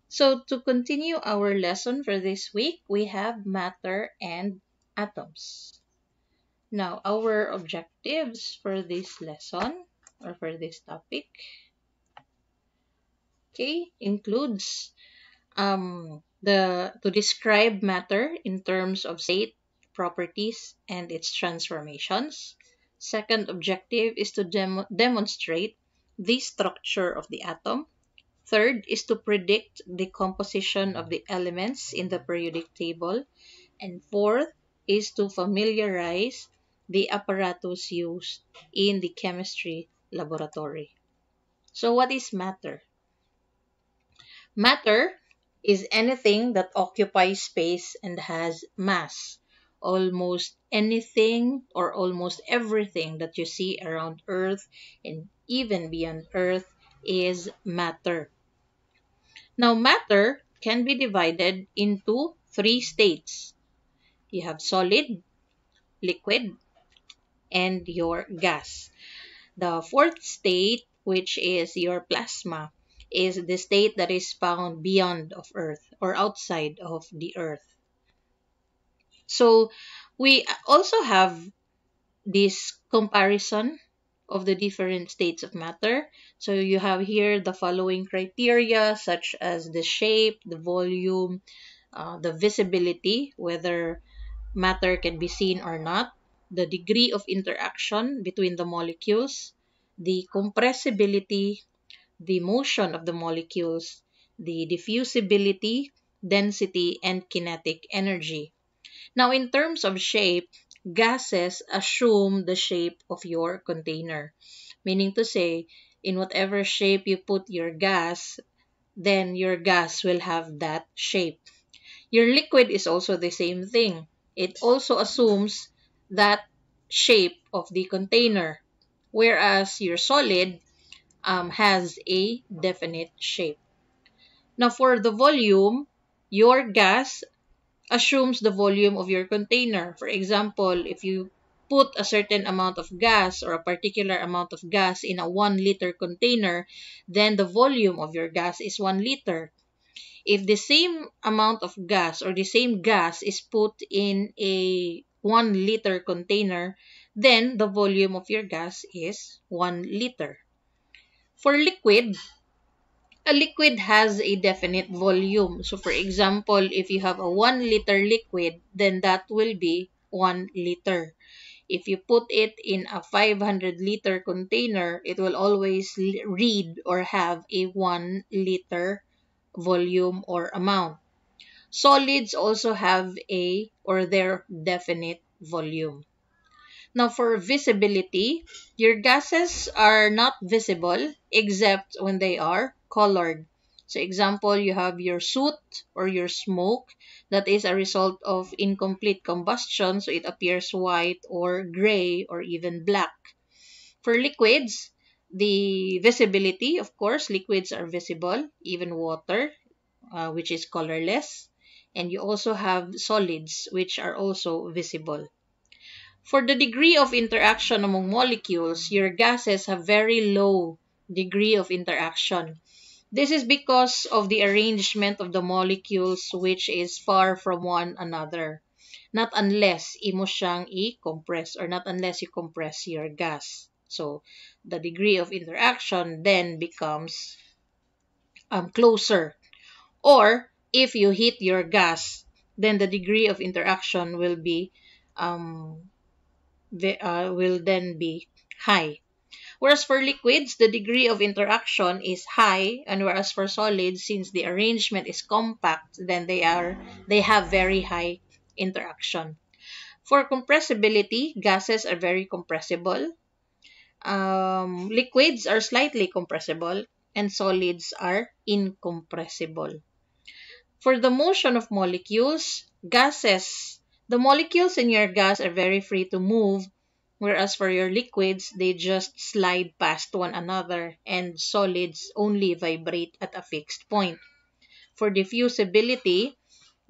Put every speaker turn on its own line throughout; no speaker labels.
So to continue our lesson for this week, we have matter and atoms. Now, our objectives for this lesson or for this topic, okay, includes the to describe matter in terms of state, properties, and its transformations. Second objective is to demonstrate the structure of the atom. Third is to predict the composition of the elements in the periodic table. And fourth is to familiarize the apparatus used in the chemistry laboratory. So what is matter? Matter is anything that occupies space and has mass. Almost anything or almost everything that you see around Earth and even beyond Earth is matter. Now, matter can be divided into three states. You have solid, liquid, and your gas. The fourth state, which is your plasma, is the state that is found beyond of Earth or outside of the Earth. So we also have this comparison of the different states of matter. So you have here the following criteria such as the shape, the volume, the visibility, whether matter can be seen or not, the degree of interaction between the molecules, the compressibility, the motion of the molecules, the diffusibility, density, and kinetic energy. Now, in terms of shape, gases assume the shape of your container, meaning to say, in whatever shape you put your gas, then your gas will have that shape. Your liquid is also the same thing. It also assumes that shape of the container, whereas your solid has a definite shape. Now, for the volume, your gas assumes the volume of your container. For example, if you put a certain amount of gas or a particular amount of gas in a 1 liter container, then the volume of your gas is 1 liter. If the same amount of gas or the same gas is put in a 1 liter container, then the volume of your gas is 1 liter. For liquid, a liquid has a definite volume. So for example, if you have a 1 liter liquid, then that will be 1 liter. If you put it in a 500 liter container, it will always read or have a 1 liter volume or amount. Solids also have a or their definite volume. Now for visibility, your gases are not visible except when they are colored. So example, you have your soot or your smoke that is a result of incomplete combustion, so it appears white or gray or even black. For liquids, the visibility, of course, liquids are visible, even water, which is colorless. And you also have solids, which are also visible. For the degree of interaction among molecules, your gases have very low degree of interaction. This is because of the arrangement of the molecules which is far from one another. Not unless imo siyang i-compress or not unless you compress your gas. So, the degree of interaction then becomes closer. Or, if you heat your gas, then the degree of interaction will be will then be high. Whereas for liquids, the degree of interaction is high, and whereas for solids, since the arrangement is compact, then they have very high interaction. For compressibility, gases are very compressible. Liquids are slightly compressible, and solids are incompressible. For the motion of molecules, the molecules in your gas are very free to move, whereas for your liquids, they just slide past one another, and solids only vibrate at a fixed point. For diffusibility,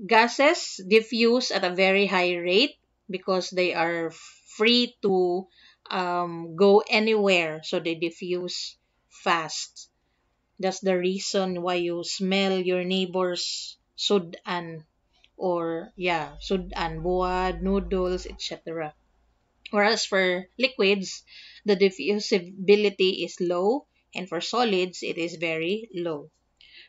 gases diffuse at a very high rate because they are free to go anywhere, so they diffuse fast. That's the reason why you smell your neighbor's sudan, or yeah, sudan, buad, noodles, etc. Whereas for liquids, the diffusibility is low, and for solids, it is very low.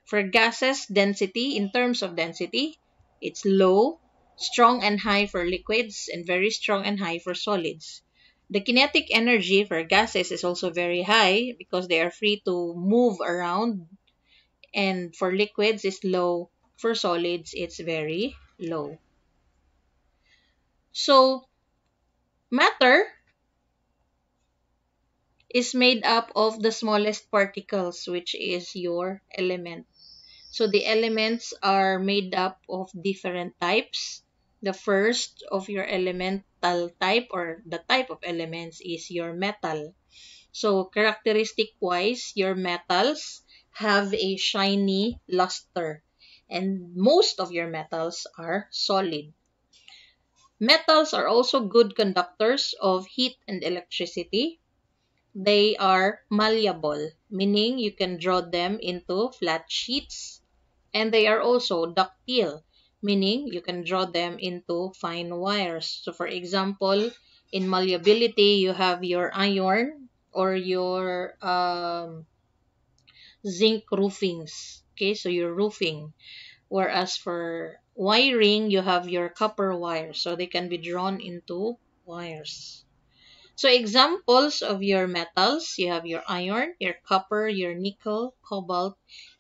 For gases, density, in terms of density, it's low, strong and high for liquids, and very strong and high for solids. The kinetic energy for gases is also very high because they are free to move around, and for liquids is low. For solids, it's very low. So, matter is made up of the smallest particles, which is your element. So the elements are made up of different types. The first of your elemental type, or the type of elements, is your metal. So characteristic wise, your metals have a shiny luster, and most of your metals are solid. Metals are also good conductors of heat and electricity. They are malleable, meaning you can draw them into flat sheets, and they are also ductile, meaning you can draw them into fine wires. So for example, in malleability, you have your iron or your zinc roofings. Okay, so your roofing. Whereas for wiring, you have your copper wires, so they can be drawn into wires. So examples of your metals, you have your iron, your copper, your nickel, cobalt,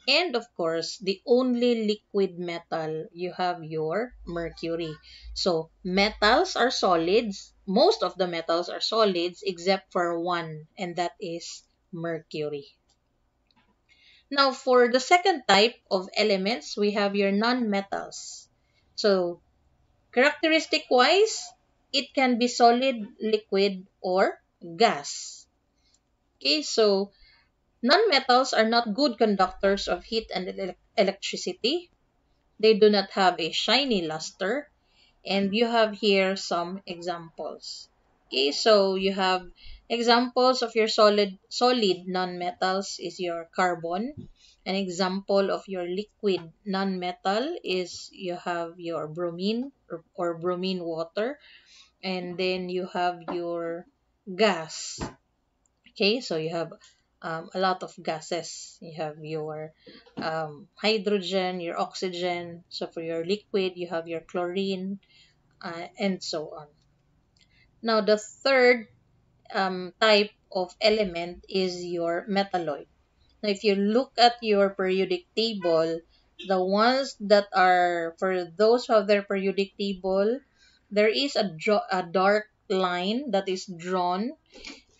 and of course, the only liquid metal, you have your mercury. So metals are solids. Most of the metals are solids except for one, and that is mercury. Now, for the second type of elements, we have your non-metals. So characteristic wise, it can be solid, liquid, or gas. Okay, so non-metals are not good conductors of heat and electricity. They do not have a shiny luster. And you have here some examples. Okay, so you have examples of your solid non-metals is your carbon. An example of your liquid non-metal is you have your bromine, or bromine water, and then you have your gas. Okay, so you have a lot of gases. You have your hydrogen, your oxygen. So for your liquid, you have your chlorine, and so on. Now, the third type of element is your metalloid. Now, if you look at your periodic table, the ones that are, for those who have their periodic table, there is a dark line that is drawn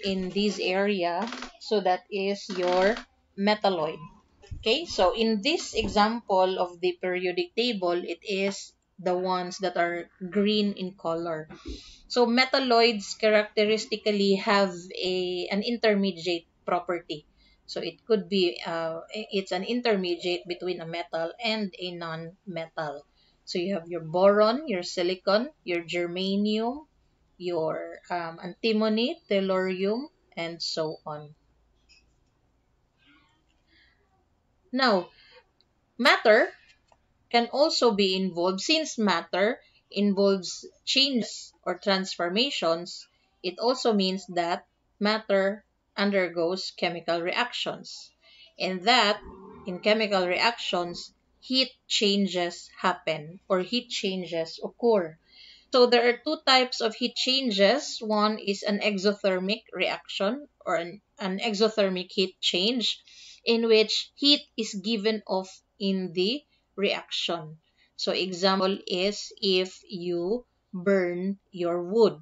in this area. So that is your metalloid. Okay, so in this example of the periodic table, it is the ones that are green in color. So metalloids characteristically have an intermediate property. So it could be it's an intermediate between a metal and a non-metal. So you have your boron, your silicon, your germanium, your antimony, tellurium, and so on. Now, matter can also be involved, since matter involves changes or transformations. It also means that matter undergoes chemical reactions, and that in chemical reactions, heat changes happen, or heat changes occur. So there are two types of heat changes. One is an exothermic reaction, or an exothermic heat change, in which heat is given off in the reaction. So example is if you burn your wood.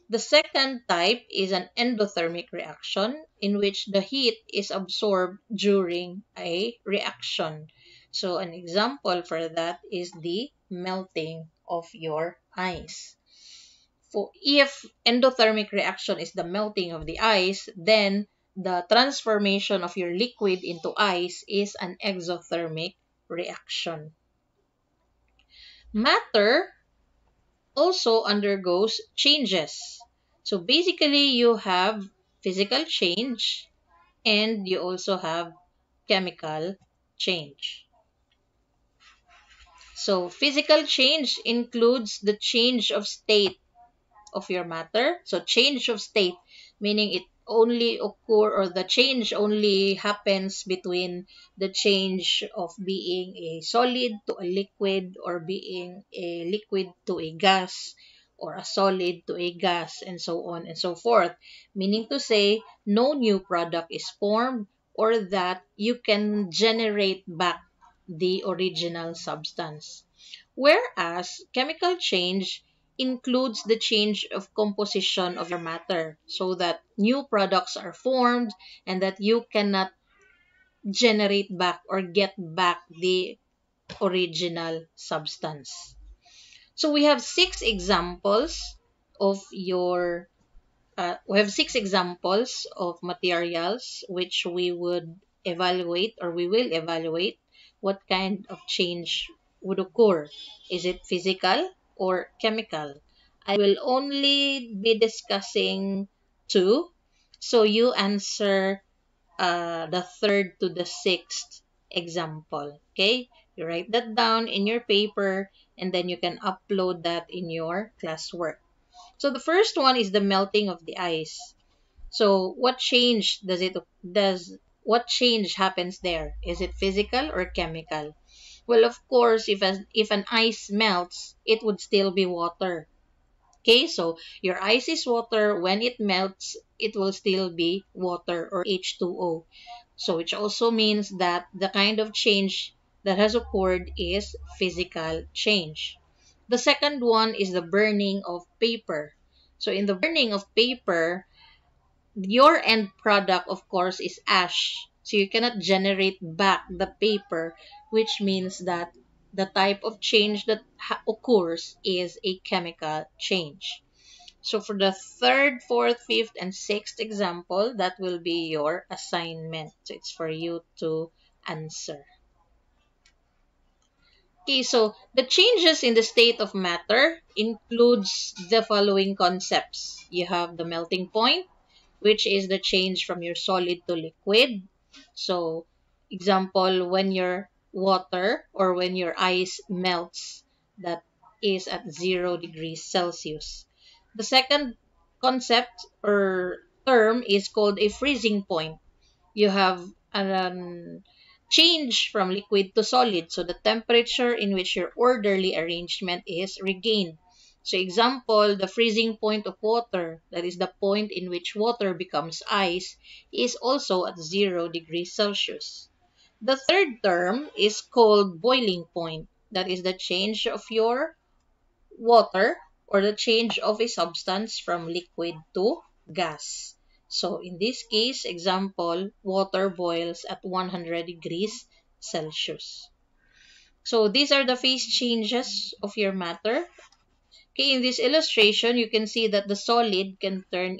The second type is an endothermic reaction, in which the heat is absorbed during a reaction. So an example for that is the melting of your ice. For if endothermic reaction is the melting of the ice, then the transformation of your liquid into ice is an exothermic reaction. Matter also undergoes changes. So basically, you have physical change and you also have chemical change. So physical change includes the change of state of your matter. So change of state, meaning it only occur, or the change only happens between the change of being a solid to a liquid, or being a liquid to a gas, or a solid to a gas, and so on and so forth. Meaning to say, no new product is formed, or that you can generate back the original substance. Whereas chemical change includes the change of composition of your matter, so that new products are formed and that you cannot generate back or get back the original substance. So we have six examples of materials which we would evaluate, or we will evaluate what kind of change would occur. Is it physical or chemical? I will only be discussing two, so you answer the third to the sixth example. Okay, you write that down in your paper, and then you can upload that in your classwork. So the first one is the melting of the ice. So what change happens there? Is it physical or chemical? Well, of course, if an ice melts, it would still be water. Okay, so your ice is water. When it melts, it will still be water, or H2O. So which also means that the kind of change that has occurred is physical change. The second one is the burning of paper. So in the burning of paper, your end product, of course, is ash. So you cannot generate back the paper, which means that the type of change that occurs is a chemical change. So for the third, fourth, fifth, and sixth example, that will be your assignment. So it's for you to answer. Okay, so the changes in the state of matter includes the following concepts. You have the melting point, which is the change from your solid to liquid. So, example, when your water or when your ice melts, that is at 0 degrees Celsius. The second concept or term is called a freezing point. You have a change from liquid to solid. So the temperature in which your orderly arrangement is regained. So example, the freezing point of water, that is the point in which water becomes ice, is also at 0 degrees Celsius. The third term is called boiling point. That is the change of your water, or the change of a substance from liquid to gas. So in this case, example, water boils at 100 degrees Celsius. So these are the phase changes of your matter. Okay, in this illustration, you can see that the solid can turn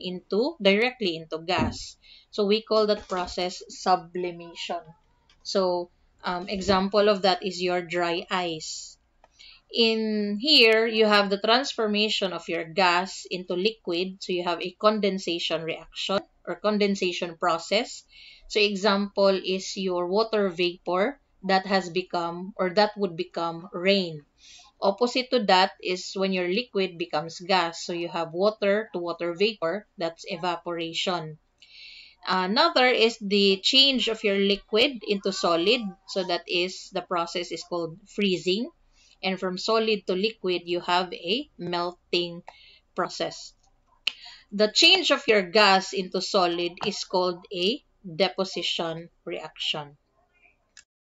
directly into gas. So we call that process sublimation. So example of that is your dry ice. In here, you have the transformation of your gas into liquid. So you have a condensation reaction or condensation process. So example is your water vapor that has become, or that would become, rain. Opposite to that is when your liquid becomes gas. So you have water to water vapor, that's evaporation. Another is the change of your liquid into solid. So that is, the process is called freezing. And from solid to liquid, you have a melting process. The change of your gas into solid is called a deposition reaction.